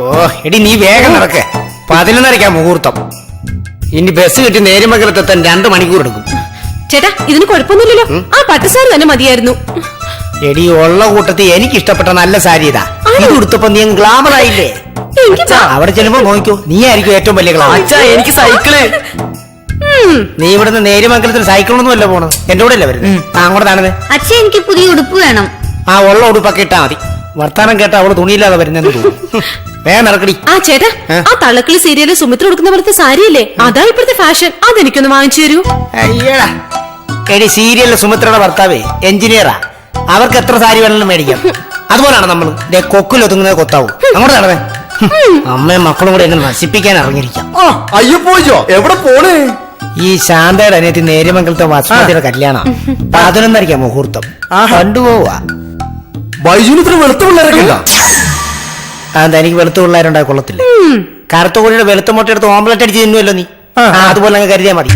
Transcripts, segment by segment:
ഓ എടി നീ വേഗം നടക്കേ, 11:30 മുഹൂർത്തം. ഇനി ബസ് കിട്ടി നേര്യമംഗലത്തെത്താൻ 2 മണിക്കൂർ എടുക്കും. ചേട്ടാ ഇതിന് കുഴപ്പമൊന്നുമില്ലല്ലോ, ആ പട്ടുസാരി തന്നെ മതിയായിരുന്നു. എടി ഉള്ള കൂട്ടത്തിൽ എനിക്ക് ഇഷ്ടപ്പെട്ട നല്ല സാരി ഇതാ. ഇത് കൊടുത്തപ്പോ നീ ഗ്ലാമർ ആയില്ലേ? അവിടെ ചെല്ലുമ്പോ നോക്കൂ, നീ ആയിരിക്കും ഏറ്റവും വലിയ ഗ്ലാമർ. എനിക്ക് സൈക്കിള്. നീ ഇവിടുന്ന് നേര്യമംഗലത്തിന് സൈക്കിളൊന്നും അല്ല പോണത്, എന്റെ കൂടെ അല്ലേ വരുന്നത്. അങ്ങോട്ട് താണത്. അച്ഛൻ എനിക്ക് പുതിയ ഉടുപ്പ് വേണം. ആ ഉള്ള ഉടുപ്പൊക്കെ ഇട്ടാ മതി. വർത്താനം കേട്ടാ അവള് തുണിയില്ലാതെ വരുന്നെന്ന് തോന്നുന്നു. വേഗം നടക്കടി. ആ ചേട്ടാ, ആ തള്ളക്കിളി സീരിയലിൽ സുമിത്ര കൊടുക്കുന്ന പോലത്തെ സാരിയല്ലേ, അതാ ഇപ്പോഴത്തെ ഫാഷൻ. അതെനിക്കൊന്ന് വാങ്ങിച്ചു തരൂ. അയ്യടാ എടി, സീരിയലിലെ സുമിത്രയുടെ ഭർത്താവേ എഞ്ചിനീയറാ, അവർക്ക് എത്ര സാരി വേണമെങ്കിലും മേടിക്കാം. അതുപോലാണ് നമ്മള് കൊക്കിലൊതുങ്ങുന്നത് കൊത്താവും. അങ്ങോട്ട് നടന്നേ. അമ്മയും മക്കളും കൂടെ എങ്ങനെ നശിപ്പിക്കാൻ ഇറങ്ങിയിരിക്കാം. അയ്യോ പോയോ, എവിടെ പോണേ? ഈ ശാന്തയുടെ അനിയത്തി നേര്യമംഗലത്തെ വസുമതിയുടെ കല്യാണം 11:30 മുഹൂർത്തം. കണ്ടുപോവാ. ബൈജുന് ഇത്ര വെളുത്ത പിള്ളേരൊക്കെ ഉണ്ടോ? അതെന്താ, എനിക്ക് വെളുത്ത പിള്ളേരുണ്ടായി കൊള്ളത്തില്ല. കറുത്ത കോഴിയുടെ വെളുത്ത മുട്ട എടുത്ത് ഓംലെറ്റ് അടിച്ച് തിന്നുമല്ലോ നീ. അതുപോലെ അങ്ങ് കരുതിയാ മതി.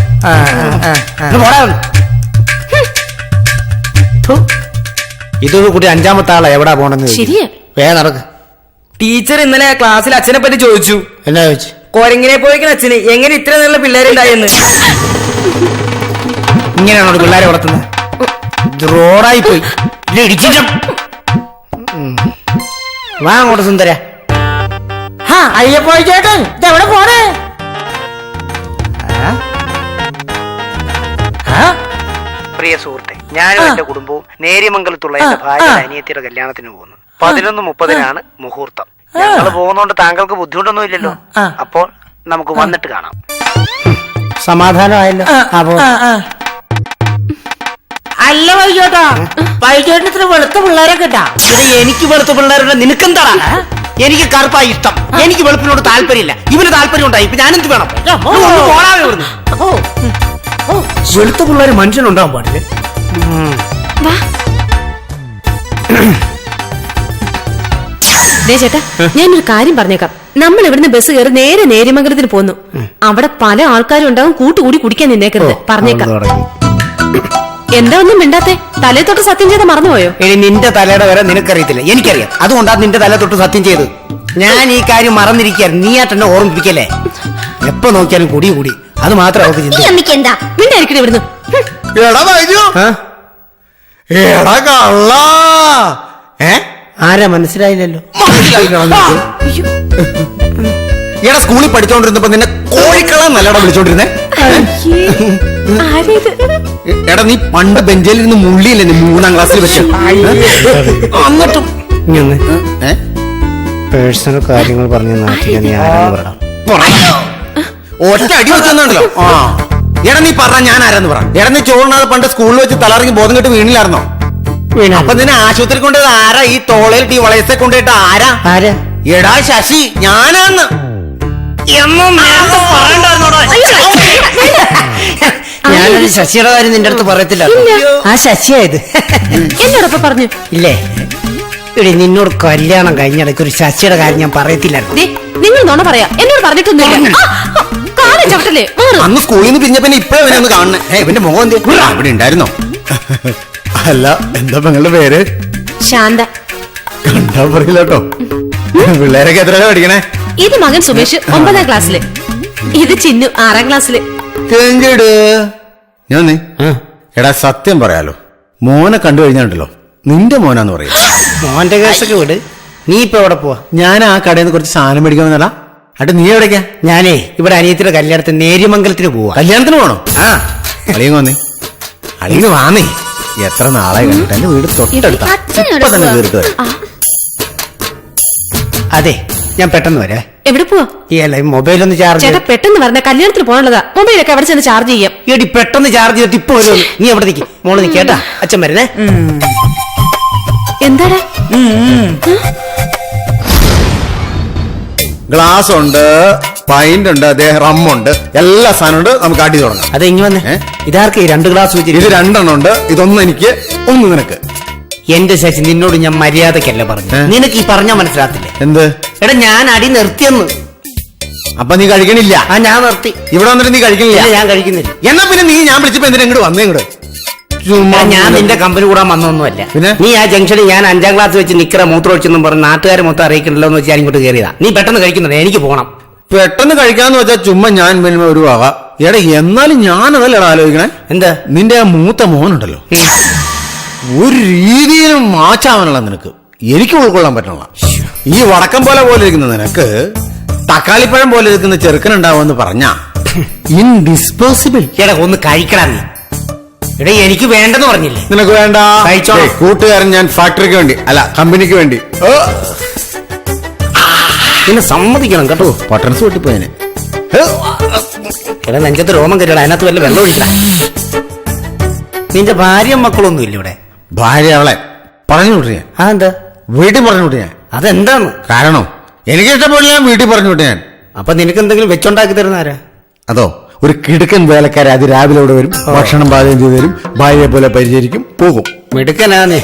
ഇതൊരു കൂടി 5ാമത്തെ ആളാ എവിടാ പോണെന്ന്. ശരിയാ, വേഗം നടക്ക്. ടീച്ചർ ഇന്നലെ ക്ലാസ്സിൽ അച്ഛനെ പറ്റി ചോദിച്ചു. എന്നാ ചോദിച്ചു? കൊരങ്ങിനെ പോയിക്കണ അച്ഛന് എങ്ങനെ ഇത്ര നല്ല പിള്ളേരുണ്ടായെന്ന്. ഇങ്ങനെയാണോ പിള്ളേരെ വളർത്തുന്നത്? റോഡായി പോയി. വാ അങ്ങോട്ട് സുന്ദര. അയ്യപ്പോ ചേട്ടൻ എവിടെ പോണേ? പ്രിയ സുഹൃത്തെ, ഞാനും എന്റെ കുടുംബവും നേര്യമംഗലത്തുള്ള എന്റെ ഭാര്യ അനിയത്തിയുടെ കല്യാണത്തിന് പോകുന്നു. 11:30 മുഹൂർത്തം. ഞങ്ങൾ പോകുന്നോണ്ട് താങ്കൾക്ക് ബുദ്ധിമുട്ടൊന്നും ഇല്ലല്ലോ. അപ്പോൾ നമുക്ക് വന്നിട്ട് കാണാം. സമാധാനമായല്ലോ. അല്ല വൈകോട്ടാ, വൈകോട്ടിന് ഇത്ര വെളുത്ത പിള്ളേരൊക്കെ ഇട്ടാ. എനിക്ക് വെളുത്ത പിള്ളേരുടെ നിനക്കെന്താ? എനിക്ക് കറുപ്പായി ഇഷ്ടം. എനിക്ക് വെളുപ്പിനോട് താല്പര്യമില്ല. ഇവന് താല്പര്യം ഉണ്ടായി. ഇപ്പൊ ഞാനെന്ത് വേണം? വെളുത്ത പിള്ളേര് മനുഷ്യനുണ്ടാവാൻ പാടില്ലേ? ചേട്ടാ, ഞാനൊരു കാര്യം പറഞ്ഞേക്കാം. നമ്മൾ ഇവിടുന്ന് ബസ് കയറി നേരെ നേര്യമംഗലത്തിന് പോന്നു. അവിടെ പല ആൾക്കാരും ഉണ്ടാവും, കൂട്ടുകൂടി കുടിക്കാൻ നിന്നേക്കരുത്. പറഞ്ഞേക്കാം. എന്താ ഒന്നും മിണ്ടാത്തെ? തലേ തൊട്ട് സത്യം ചെയ്ത് മറന്നുപോയോ? ഇനി നിന്റെ തലയുടെ വരെ നിനക്കറിയത്തില്ല, എനിക്കറിയാം. അതുകൊണ്ടാ നിന്റെ തല തൊട്ട് സത്യം ചെയ്ത്. ഞാൻ ഈ കാര്യം മറന്നിരിക്കുകയായിരുന്നു. നീ ആട്ടെന്നെ ഓർമ്മിപ്പിക്കല്ലേ. എപ്പോ നോക്കിയാലും കൂടി കൂടി. അത് മാത്രം അവർക്ക് ചിന്ത. എന്താ മിണ്ടായിരിക്കണേ ഇവിടുന്ന്. ആരാ മനസ്സിലായില്ലല്ലോ. ഈടെ സ്കൂളിൽ പഠിച്ചോണ്ടിരുന്നപ്പോ നിന്നെ കോഴിക്കള നല്ലടാ വിളിച്ചോണ്ടിരുന്നേ. എടാ നീ പണ്ട് ബെഞ്ചിൽ ഇരുന്ന് മുള്ളിയില്ലേ നീ 3ാം ക്ലാസ്സിൽ വെച്ച്? എന്നിട്ടും പേഴ്സണൽ കാര്യങ്ങൾ പറഞ്ഞു നാട്ടിൽ നീ ആരാന്ന് പറയണം. ഒറ്റ അടി വെച്ചെന്നുണ്ടല്ലോ. എടാ നീ പറഞ്ഞ ഞാൻ ആരാന്ന് പറ. എടാ നീ ചോറിനാതെ പണ്ട് സ്കൂളിൽ വെച്ച് തലറങ്ങി ബോധം കെട്ട് വീണില്ലായിരുന്നോ? അപ്പൊ നിന്നെ ആശുപത്രി കൊണ്ടുപോയത് ആരാ? ഈ തോളയിൽ ടീ വളയത്തെ കൊണ്ടുപോയിട്ട് ആരാ? എടാ ശശി, ഞാനാന്ന്. ഞാനൊരു ശശിയുടെ കാര്യം നിന്റെ അടുത്ത് പറയത്തില്ല. ആ ശശിയായത് എന്നോടൊപ്പം പറഞ്ഞു ഇല്ലേ? എടി നിന്നോട് കല്യാണം കഴിഞ്ഞിടയ്ക്ക് ഒരു ശശിയുടെ കാര്യം ഞാൻ പറയത്തില്ലായിരുന്നു. നിങ്ങൾ നോണ പറയാ, എന്നോട് പറഞ്ഞിട്ടൊന്നുമില്ല. ചവിട്ടല്ലേ? അന്ന് സ്കൂളിൽ നിന്ന് പിരിഞ്ഞ പിന്നെ ഇപ്പഴാ ഒന്ന് കാണണേ. ഇവന്റെ മുഖം എന്ത് ഇവിടെ ഉണ്ടായിരുന്നോ? അല്ല, എന്താ നിങ്ങളുടെ പേര്? ശാന്ത. കണ്ടാ പറയില്ല കേട്ടോ. പിള്ളേരൊക്കെ എത്ര പഠിക്കണേ? ഇത് മകൻ സുമേഷ് 9ാം ക്ലാസ്സില്. ഇത് ചിന്നു 6ാം ക്ലാസ്സില്. ഞാൻ എടാ സത്യം പറയാലോ, മോനെ കണ്ടു കഴിഞ്ഞാണ്ടല്ലോ നിന്റെ മോനാന്ന് പറയാ. മോന്റെ കേസൊക്കെ വിട്. നീ ഇപ്പൊ എവിടെ പോവാ? ഞാൻ ആ കടയിൽ നിന്ന് കുറച്ച് സാധനം മേടിക്കാമെന്നല്ല. അട്ട് നീ എവിടേക്കാ? ഞാനേ ഇവിടെ അനിയത്തിയുടെ കല്യാണത്തിന് നേര്യമംഗലത്തിന് പോവാ. കല്യാണത്തിന് പോണോ? അളിയങ്ങ് വന്നേ. അളിയങ്ങ് വാന്നേ. എത്ര നാളായി കണ്ടിട്ട്. എന്റെ വീട് തൊട്ടടുത്താ. ഇപ്പൊ തന്നെ തീർത്ത് വരാം. അതെ, ഞാൻ പെട്ടെന്ന് വരാം. എവിടെ പോവാ? മൊബൈലൊന്ന് ചാർജ്. ചേട്ടാ പെട്ടെന്ന് പറഞ്ഞ കല്യാണത്തിന് പോകാനുള്ളതാ. മൊബൈലൊക്കെ അവിടെ ചെന്ന് ചാർജ് ചെയ്യാം. എടി പെട്ടെന്ന് ചാർജ് ചെയ്തിട്ട് ഇപ്പൊ വരുമോ? നീ എവിടെ നിൽക്കി? മോള് നിൽക്കേട്ടാ, അച്ഛൻ വരുന്നേ. എന്താടാ? ഗ്ലാസ് ഉണ്ട്, പൈന്റ് ഉണ്ട്, റമ്മുണ്ട്, എല്ലാ സാധനം ഉണ്ട്. നമുക്ക് അടി തുടങ്ങാം. അത് ഇങ്ങ് വന്നേ. ഇതാർക്ക് 2 ഗ്ലാസ് വെച്ചിട്ട്? ഇത് 2 ഉണ്ട്. ഇതൊന്നും എനിക്ക്, ഒന്ന് നിനക്ക്. എന്റെ ശശി, നിന്നോട് ഞാൻ മര്യാദക്കല്ല പറഞ്ഞു. നിനക്ക് ഈ പറഞ്ഞാ മനസ്സിലാത്തില്ലേ? എന്ത്? എടാ ഞാൻ അടി നിർത്തിയെന്ന്. അപ്പൊ നീ കഴിക്കണില്ല? ഞാൻ നിർത്തി. ഇവിടെ വന്നിട്ട് നീ കഴിക്കണില്ല? ഞാൻ കഴിക്കുന്നില്ല. എന്നാ പിന്നെ നീ ഞാൻ വിളിച്ചപ്പോ എന്തിനാ ഇങ്ങോട്ട് വന്നേ? ഇങ്ങോട്ട് ഞാൻ നിന്റെ കമ്പനി കൂടാൻ വന്നൊന്നുമല്ല. പിന്നെ? നീ ആ ജംഗ്ഷനിൽ ഞാൻ 5ാം ക്ലാസ് വെച്ച് നിക്കറ മൂത്രം ഒഴിച്ചെന്നും പറഞ്ഞ് നാട്ടുകാരെ മൊത്തം അറിയിക്കണ്ടല്ലോ എന്ന് വെച്ചാൽ ഞാൻ ഇങ്ങോട്ട് കയറിയതാ. നീ പെട്ടെന്ന് കഴിക്കുന്നത്, എനിക്ക് പോകണം. പെട്ടെന്ന് കഴിക്കാന്ന് വെച്ചാൽ ചുമ്മാ ഞാൻ പിന്നെ ഒരു വക. എടാ എന്നാലും ഞാനതല്ലടാ ആലോചിക്കണേ. എന്താ? നിന്റെ ആ മൂത്ത മോനുണ്ടല്ലോ, ഒരു രീതിയിലും മാച്ചാവനുള്ള നിനക്ക് എനിക്ക് ഉൾക്കൊള്ളാൻ പറ്റണ. ഈ വടക്കം പോലെ ഇരിക്കുന്ന നിനക്ക് തക്കാളിപ്പഴം പോലെ ഇരിക്കുന്ന ചെറുക്കനുണ്ടാവുമെന്ന് പറഞ്ഞാ ഇൻഡിസ്പോസിബിൾ. എടാ ഒന്ന് കഴിക്കടാ നീ. എടാ എനിക്ക് വേണ്ടെന്ന് പറഞ്ഞില്ലേ? നിനക്ക് വേണ്ട. കഴിച്ചോളാം. കൂട്ടുകാരൻ ഞാൻ ഫാക്ടറിക്ക് വേണ്ടി അല്ല കമ്പനിക്ക് വേണ്ടി പിന്നെ സമ്മതിക്കണം കേട്ടോ. ബട്ടൺസ് പൊട്ടിപ്പോയനെ. എടാ നെഞ്ചത്ത് രോമം കയറിയടാ, അതിനകത്ത് വല്ല വെള്ളം ഒഴിക്കണം. നിന്റെ ഭാര്യയും മക്കളൊന്നും ഇല്ല ഇവിടെ? ഭാര്യ അവളെ പറഞ്ഞു വിട്ടു ഞാൻ. അതെന്താ? വീട്ടിൽ പറഞ്ഞു വിട്ടു ഞാൻ. അതെന്താണ് കാരണം എനിക്ക് ഇഷ്ടപ്പെടില്ല, ഞാൻ വീട്ടിൽ പറഞ്ഞു വിട്ടു ഞാൻ. അപ്പൊ നിനക്ക് എന്തെങ്കിലും വെച്ചുണ്ടാക്കി തരുന്നാരാ? അതോ ഒരു കിടുക്കൻ വേലക്കാരെ അത് രാവിലെ ഇവിടെ വരും, ഭക്ഷണം പാചകം ചെയ്ത് തരും, ഭാര്യയെ പോലെ പരിചരിക്കും, പോകും. മിടുക്കനാന്നേ.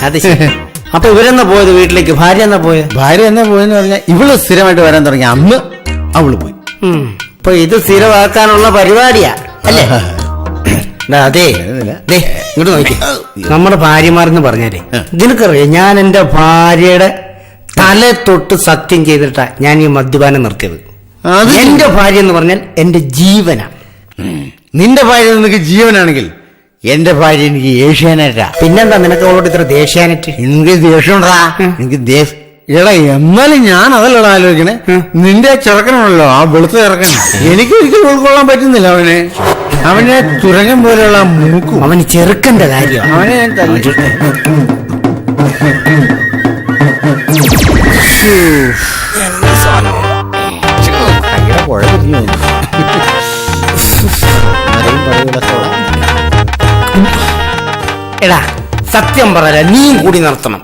അത് ശരി. അപ്പൊ ഇവരെന്നാ പോയത് വീട്ടിലേക്ക്? ഭാര്യ എന്നാ പോയത്? ഭാര്യ എന്നെ പോയെന്ന് പറഞ്ഞാൽ ഇവള് സ്ഥിരമായിട്ട് വരാൻ തുടങ്ങി അന്ന് അവള് പോയി. അപ്പൊ ഇത് സ്ഥിരമാക്കാനുള്ള പരിപാടിയാ അല്ലേ? അതെ, ഇങ്ങോട്ട് നോക്കി. നമ്മുടെ ഭാര്യമാരെന്ന് പറഞ്ഞാലേ നിനക്കറിയാം, ഞാൻ എന്റെ ഭാര്യയുടെ തല തൊട്ട് സത്യം ചെയ്തിട്ടാ ഞാൻ ഈ മദ്യപാനം നിർത്തിയത്. എന്റെ ഭാര്യ എന്ന് പറഞ്ഞാൽ എന്റെ ജീവനാണ്. നിന്റെ ഭാര്യ നിനക്ക് ജീവനാണെങ്കിൽ എന്റെ ഭാര്യ എനിക്ക് ഏഷ്യാനെറ്റാ. പിന്നെന്താ നിനക്ക് അവളോട് ഇത്ര ദേഷ്യാനെറ്റ്? എനിക്ക് ദേഷ്യണ്ടാ. എനിക്ക് എടാ എന്നാലും ഞാൻ അതല്ലടാ ആലോചിക്കണേ. നിന്റെ ആ ചെറുക്കനാണല്ലോ, ആ വെളുത്ത ചെറുക്കൻ, എനിക്ക് ഒരിക്കലും ഉൾക്കൊള്ളാൻ പറ്റുന്നില്ല. അവനെ തുരങ്കം പോലെയുള്ള മൂക്കും. അവന് ചെറുക്കന്റെ കാര്യം. അവനെ ഞാൻ എടാ സത്യം പറയല, നീ കൂടി നിർത്തണം.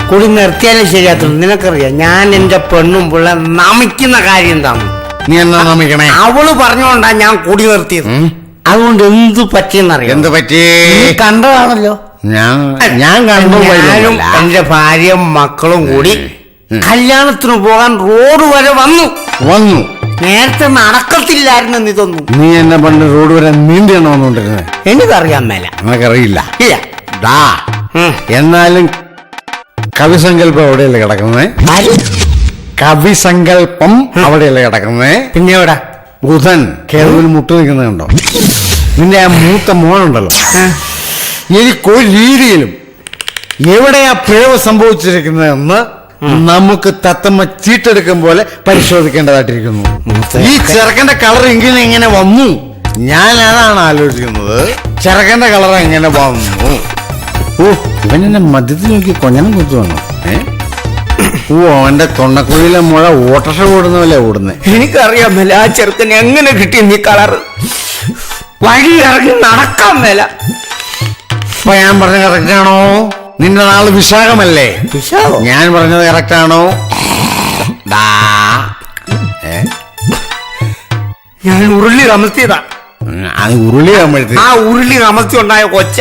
കൂടി നിർത്തിയാലും ശരിയാത്തുള്ളൂ. നിനക്കറിയാം ഞാൻ എന്റെ പെണ്ണും പിള്ള നമിക്കുന്ന കാര്യം എന്താണ്? നീ എന്നാ നമിക്കണേ? അവള് പറഞ്ഞോണ്ടാ ഞാൻ കൂടി നിർത്തിയത്. അതുകൊണ്ട് എന്ത് പറ്റിയെന്നറിയാം? എന്ത് പറ്റി? കണ്ടതാണല്ലോ. ഞാൻ കണ്ടു. ഞാനും എന്റെ ഭാര്യയും മക്കളും കൂടി കല്യാണത്തിന് പോകാൻ റോഡ് വരെ വന്നു. നേരത്തെ നടക്കത്തില്ലായിരുന്നു ഇതൊന്നും. നീ എന്നെ പണ്ട് റോഡ് വരെ നീന്തിയാണോ വന്നുകൊണ്ടിരുന്നത്? എനിക്കറിയാൻ മേല. നിനക്കറിയില്ല. ഇല്ല. എന്നാലും കവിസങ്കല്പം അവിടെയല്ലേ കിടക്കുന്നേ? കവിസങ്കല്പം അവിടെയല്ലേ കിടക്കുന്നേ? പിന്നെ എവിടെ? ബുധൻ കേരളത്തിൽ മുട്ടു നിൽക്കുന്നത് കണ്ടോ? നിന്റെ ആ മൂത്ത മോനുണ്ടല്ലോ, എനിക്കൊരു രീതിയിലും എവിടെയാ പിഴവ് സംഭവിച്ചിരിക്കുന്നതെന്ന് നമുക്ക് തത്തമ്മ ചീട്ടെടുക്കും പോലെ പരിശോധിക്കേണ്ടതായിട്ടിരിക്കുന്നു. ഈ ചെറുക്കന്റെ കളർ ഇങ്ങനെ വന്നു. ഞാൻ അതാണ് ആലോചിക്കുന്നത്, ചെറുക്കന്റെ കളർ എങ്ങനെ വന്നു? ഓ ഇവൻ എന്നെ മദ്യത്തിൽ നോക്കി കൊഞ്ഞനം കുത്തു വന്നു. ഓ അവന്റെ തൊണ്ണക്കുഴിയിലെ മുഴ ഓട്ടർഷ ഓടുന്ന പോലെ ഓടുന്നേ. എനിക്കറിയാൻ മേല ആ ചെറുക്കന് എങ്ങനെ കിട്ടി നീ കളറ്. വഴി ഇറങ്ങി നടക്കാൻ മേല. അപ്പൊ ഞാൻ പറഞ്ഞ കറക്റ്റ് ആണോ? നിന്റെ നാള് വിശാഖമല്ലേ? ഞാൻ പറഞ്ഞത് കറക്റ്റ് ആണോ? ഞാൻ ഉരുളി കമത്തിയതാ. അത് ഉരുളി കമഴ്ത്തി. ആ ഉരുളി കമത്തി ഉണ്ടായ കൊച്ച.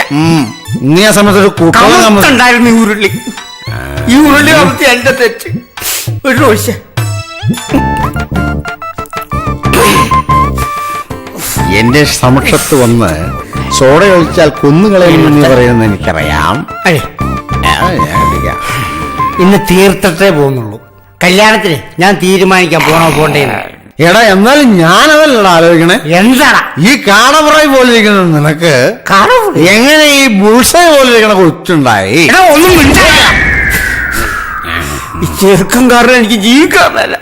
നീ ആ സമയത്ത് ഒരു കൂട്ടുണ്ടായിരുന്നു ഈ ഉരുളി. ഈ ഉരുളി കമത്തി എന്റെ തെറ്റ്. ഒരു ദോശ. എന്റെ സമക്ഷത്ത് വന്ന് സോഡ ഒഴിച്ചാൽ കൊന്നുകളയുമെന്ന് പറയുന്നത് എനിക്കറിയാം. ഇന്ന് തീർത്തിട്ടേ പോകുന്നുള്ളൂ. കല്യാണത്തിന് ഞാൻ തീരുമാനിക്കാൻ പോണോ പോണ്ടേന്ന്. എടാ എന്നാലും ഞാനതല്ലടാ ആലോചിക്കണേ. എന്താടാ ഈ കാടപുറായി പോലെ ഇരിക്കുന്നത് നിനക്ക് എങ്ങനെ ഈ ബുൾസൈ പോലെ ഇരിക്കണ കൊച്ചുണ്ടായി? ഒന്നും ഈ ചെറുക്കം കാരണം എനിക്ക് ജീവിക്കാൻ മേല.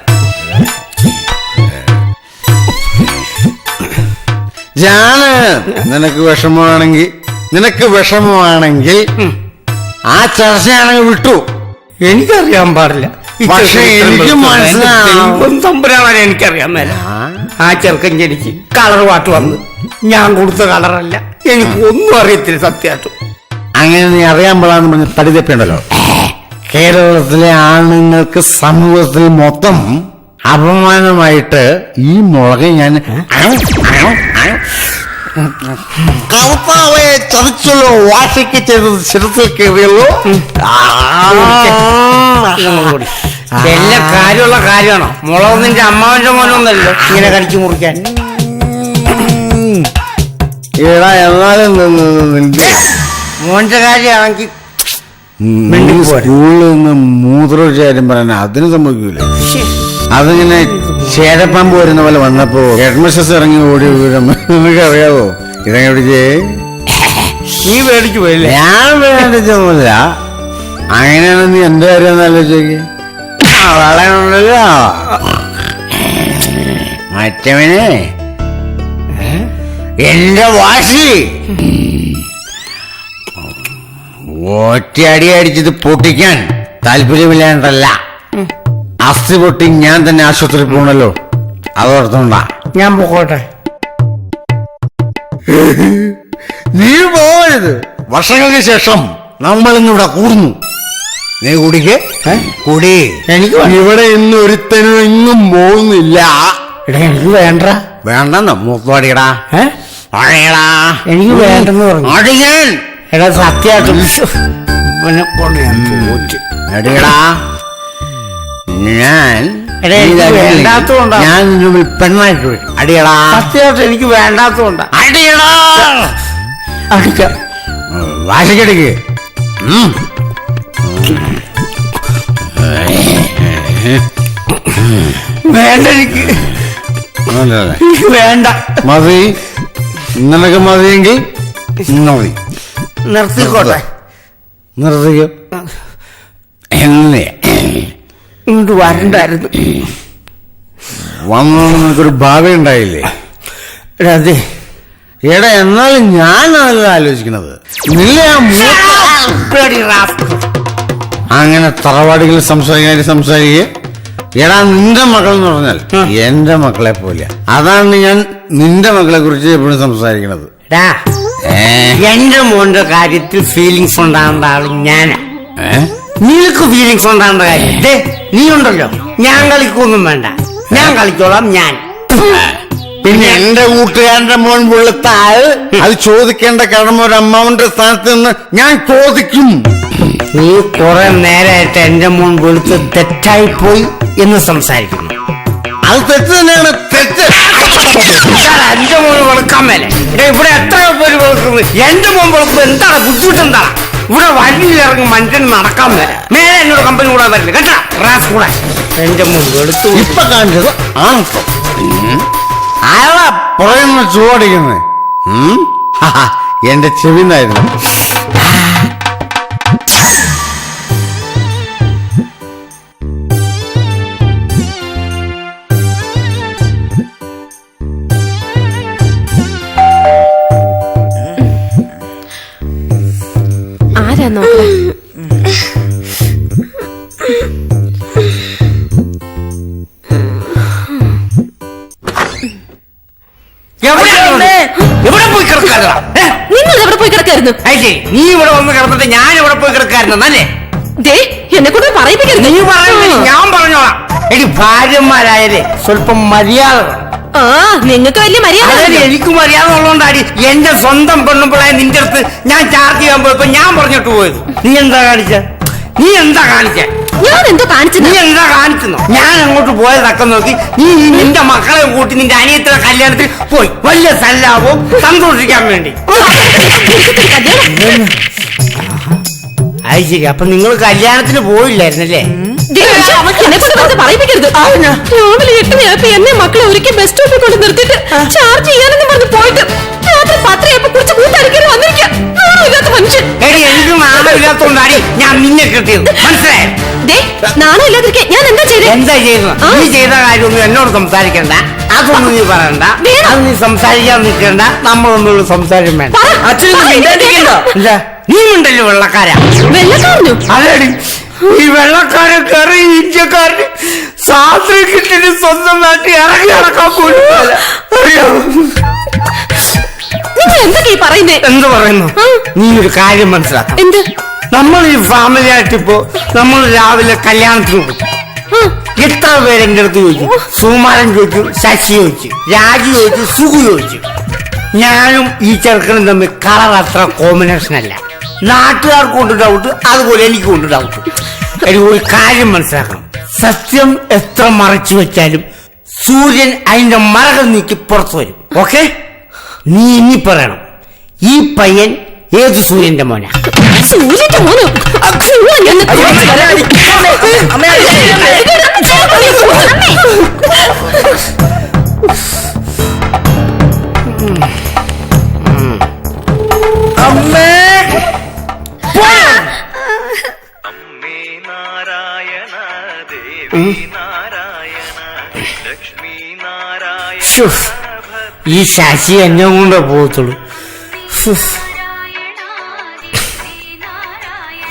ജാന് നിനക്ക് വിഷമമാണെങ്കിൽ ആ ചർച്ചയാണെങ്കിൽ വിട്ടു. എനിക്കറിയാൻ പാടില്ല. പക്ഷെ എനിക്ക് മനസ്സിലാവും തമ്പുരാണ്. എനിക്കറിയാൻ മേല. ആ ചെറുക്കൻ ജനിച്ച് കളർ വാട്ട് വന്ന് ഞാൻ കൊടുത്ത കളറല്ല. എനിക്ക് ഒന്നും അറിയത്തില്ല സത്യമായിട്ടും. അങ്ങനെ നീ അറിയാൻ പാടാന്ന് പറഞ്ഞ് തടിതെപ്പുണ്ടല്ലോ. കേരളത്തിലെ ആണുങ്ങൾക്ക് സമൂഹത്തിൽ മൊത്തം അപമാനമായിട്ട് ഈ മുളക് ഞാൻ കർത്താവെ ചതിച്ചല്ലോ, വാശിക്ക് ചെയ്തത് ശിരത്തിൽ കയറിയല്ലോ. എല്ലാ കാര്യമുള്ള കാര്യമാണോ? മുളക് നിന്റെ അമ്മാവന്റെ മോനൊന്നല്ലോ ഇങ്ങനെ കടിച്ചു മുറിക്കാൻ. എടാ എന്നാലും നിന്റെ മോന്റെ കാര്യമാണെങ്കിൽ സ്കൂളിൽ നിന്ന് മൂത്രവിച്ചാലും പറയാൻ അതിന് സംഭവിക്കൂല. അതിങ്ങനെ ചേരപ്പാമ്പ് വരുന്ന പോലെ വന്നപ്പോ ഹെഡ്മിസ്ട്രസ് ഇറങ്ങി ഓടി വീഴും. നിനക്ക് അറിയാവോ ഇതങ്ങനെ പിടിച്ചേ? നീ പേടിച്ചു പോയില്ലേ? ഞാൻ പേടിച്ചൊന്നുമില്ല. അങ്ങനെയാണ് നീ എന്റെ കാര്യം ഒന്ന് ആലോചിച്ചേക്ക്. വളയുണ്ടല്ലോ മറ്റവനെ എന്റെ വാശി ഒറ്റയടി അടിച്ചത് പൊട്ടിക്കാൻ താല്പര്യമില്ലാണ്ടല്ല. അസ്ഥി പൊട്ടി ഞാൻ തന്നെ ആശുപത്രിയിൽ പോകണല്ലോ, അതോർത്തോണ്ടാ. ഞാൻ പോകട്ടെ. നീ പോകരുത്. വർഷങ്ങൾക്ക് ശേഷം നമ്മൾ ഇന്നിവിടെ കൂടുന്നു. നീ കുടിക്ക്, കുടി. എനിക്ക് ഇവിടെ ഇന്ന് ഒരുത്തനും എങ്ങും പോകുന്നില്ല. എടാ എനിക്ക് വേണ്ട. വേണ്ടെന്നോ മൂത്തോടിയടാ. അടിയടാ. എനിക്ക് വേണ്ടെന്ന് പറഞ്ഞു. അടിയൻ. എടാ സത്യമായിട്ടും ഇവനെ കൊണ്ട് ഞാൻ തോറ്റ്. അടിയടാ. ഞാൻ എടാ, എനിക്ക് വേണ്ടാത്തതുകൊണ്ടാ. ഞാൻ നിന്റെ മുമ്പിൽ പെണ്ണായിട്ട് വരും. അടിയടാ. സത്യമായിട്ടും എനിക്ക് വേണ്ടാത്തതുകൊണ്ടാ. അടിയടാ. അടിക്കാം. വാശിക്കടിക്ക്. വേണ്ട എനിക്ക്. എനിക്ക് വേണ്ട. മതി. നിനക്ക് മതിയെങ്കിൽ മതി. നിർത്തിക്കോട്ടെ. നിർത്തിക്കോ. എന്നെ ഇങ്ങോട്ട് വരണ്ടായിരുന്നു. വന്നോണ്ട് നിനക്കൊരു ഭാവി ഉണ്ടായില്ലേ? എടാ അതെ. എടാ എന്നാലും ഞാനല്ല ആലോചിക്കണത്. അങ്ങനെ തറവാടികൾ സംസാരിക്കുക. എടാ നിന്റെ മകൾ എന്ന് പറഞ്ഞാൽ എന്റെ മക്കളെ പോലെ. അതാണ് ഞാൻ നിന്റെ മക്കളെ കുറിച്ച് എപ്പോഴും സംസാരിക്കണത്. എന്റെ മോന്റെ കാര്യത്തിൽ ഫീലിങ്സ് ഉണ്ടാകേണ്ട ആള് ഞാനാ. നിനക്ക് ഫീലിങ്സ് ഉണ്ടാകേണ്ട കാര്യം നീ ഉണ്ടല്ലോ. ഞാൻ കളിക്കൊന്നും വേണ്ട, ഞാൻ കളിച്ചോളാം. ഞാൻ പിന്നെ എന്റെ കൂട്ടുകാരന്റെ മോൻ വെളുത്താൽ അത് ചോദിക്കേണ്ട കടമ ഒരു അമ്മാവന്റെ സ്ഥാനത്ത് നിന്ന് ഞാൻ ചോദിക്കും. നീ കുറെ നേരമായിട്ട് എന്റെ മോൻ വെളുത്ത് തെറ്റായി പോയി എന്ന് സംസാരിക്കുന്നു. അത് തെറ്റ് തന്നെയാണ്. തെറ്റ്. എന്റെ മോൻ വെളുക്കാൻ മേലെ ഇവിടെ എത്രയോ പേര് വെളുക്കുന്നത്. എന്റെ മോൻ വെളുക്കുമ്പോ എന്താണ് ബുദ്ധിമുട്ടെന്താണ്? ഇവിടെ വണ്ടിയിലിറങ്ങി മനുഷ്യൻ നടക്കാൻ മേലെ മേലെ എന്നോട് കമ്പനി കൂടാൻ വരില്ല കേട്ടാ. റാസ് കൂടെ എന്റെ മോൻ വെളുത്തു. ഇപ്പൊ കാണിച്ചത് ആണോ? ആരാ പുറയുന്ന ചൂടടിക്കുന്നത്? എന്റെ ചെവിന്നായിരുന്നു. ആരാ നോക്ക? എവിടെ പോയി കിടക്കാറാ? നിങ്ങൾ എവിടെ പോയി കിടക്കായിരുന്നു? നീ ഇവിടെ വന്ന് കിടന്നിട്ട് ഞാൻ ഇവിടെ പോയി കിടക്കായിരുന്നു അല്ലേ? എന്നെ കൊണ്ട് പറയിപ്പിക്കരുത്. നീ പറയുന്നില്ല, ഞാൻ പറഞ്ഞോളാം. എടി ഭാര്യമാരായാലേ സ്വല്പം മര്യാദ. നിങ്ങൾക്ക് വലിയ മര്യാദ. എനിക്ക് മര്യാദ ഉള്ളതുകൊണ്ടാടി എന്റെ സ്വന്തം പെണ്ണുമ്പിള്ളായ നിന്റെ അടുത്ത് ഞാൻ ചാർജ് ചെയ്യാൻ പോയപ്പോ ഞാൻ പറഞ്ഞിട്ട് പോയത്. നീ എന്താ കാണിച്ച? ഞാൻ എന്തോ കാണിച്ചത്? നീ എന്താ കാണിച്ചെന്നോ? ഞാൻ അങ്ങോട്ട് പോയതൊക്കെ നോക്കി നീ നിന്റെ മക്കളെ കൂട്ടി നിന്റെ അനിയത്തിയുടെ കല്യാണത്തിൽ പോയി വലിയ സല്ലാവും സന്തോഷിക്കാൻ വേണ്ടി. അത് ശരി. അപ്പൊ നിങ്ങൾ കല്യാണത്തിന് പോയില്ലായിരുന്നല്ലേ? പറയിപ്പിക്കരുത്. രാവിലെ 8 മണിയായപ്പോ എന്നെ മക്കളെ ഒരിക്കൽ ബസ് സ്റ്റോപ്പിൽ കൊണ്ട് നിർത്തിയിട്ട് ചാർജ് ചെയ്യാനെന്ന് പറഞ്ഞ് പോയിട്ട് രാത്രി 10 കുറിച്ച് കൂട്ടടിക്കാൻ വന്നിരിക്കാം. മനുഷ്യൻ. എനിക്ക് നാണമില്ലാത്തോണ്ടാടി ഞാൻ നിന്നെ കിട്ടിയത്, മനസ്സിലായോ? നാണം ഇല്ലാതിരിക്കെ ഞാൻ എന്താ ചെയ്തത്? നീ ചെയ്ത കാര്യമൊന്നും എന്നോട് സംസാരിക്കണ്ട. അതൊന്നും നീ പറയണ്ട. അത് നീ സംസാരിക്കാൻ നിൽക്കണ്ട. നമ്മളൊന്നുള്ള സംസാരം വേണ്ട. നീ ഉണ്ടല്ലോ വെള്ളക്കാരാ. വെള്ളക്കാരനോ? അതെടി ഈ വെള്ളക്കാരൻ കയറി ഇന്ത്യക്കാരന് സ്വാതന്ത്ര്യം കിട്ടിയിട്ട് സ്വന്തം നാട്ടിൽ ഇറങ്ങി നടക്കാൻ പോലും എന്തൊക്കെ പറയുന്നേ? എന്ത് പറയുന്നു? നീ ഒരു കാര്യം മനസ്സിലാക്കാം. എന്ത്? നമ്മൾ ഈ ഫാമിലി ആയിട്ടിപ്പോ നമ്മൾ രാവിലെ കല്യാണത്തിന് പോകും. എത്ര പേര് എന്റെ അടുത്ത് ചോദിച്ചു. സുകുമാരൻ ചോദിച്ചു, ശശി ചോദിച്ചു, രാജു ചോദിച്ചു, സുഖു ചോദിച്ചു. ഞാനും ഈ ചെറുക്കനും തമ്മിൽ കളർ അത്ര കോമ്പിനേഷൻ അല്ല. നാട്ടുകാർക്ക് കൊണ്ട് ഡൗട്ട്, അതുപോലെ എനിക്ക് കൊണ്ട് ഡൗട്ട്. എനിക്ക് ഒരു കാര്യം മനസ്സിലാക്കണം. സത്യം എത്ര മറച്ചു വെച്ചാലും സൂര്യൻ അതിന്റെ മറകൾ നീക്കി പുറത്തു വരും. ഓക്കെ? നീ ഇനി പറയണം ഈ പയ്യൻ ഏത് സൂര്യന്റെ മോനാ? സൂര്യന്റെ മോനോ? അമ്മേ ശ്ശോ, ഈ ശശി എന്നെ കൊണ്ടേ പോകത്തുള്ളൂ.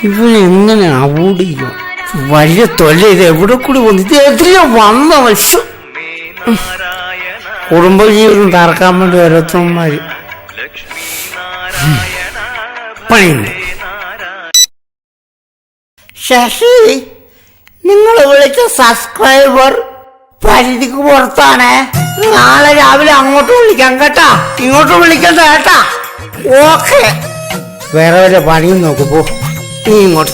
ഇവൻ എങ്ങനെ അവോയ്ഡ് ചെയ്യും? വലിയ തൊല്ല. ഇത് എവിടെ കൂടി വന്നു? ഇത് എതിരെ വന്ന വശം. കുടുംബജീവിതം തറക്കാൻ വേണ്ടി ഓരോരുത്തന്മാര് പണിയുണ്ട്. ശശി, നിങ്ങൾ വിളിച്ച സബ്സ്ക്രൈബർ പരിധിക്ക് പുറത്താണേ. നാളെ രാവിലെ അങ്ങോട്ട് വിളിക്കാം കേട്ടാ, ഇങ്ങോട്ട് വിളിക്കണ്ട കേട്ടാ. ഓക്കെ, വേറെ വല്ല പണിയും നോക്കുമ്പോ നീ ഇങ്ങോട്ട്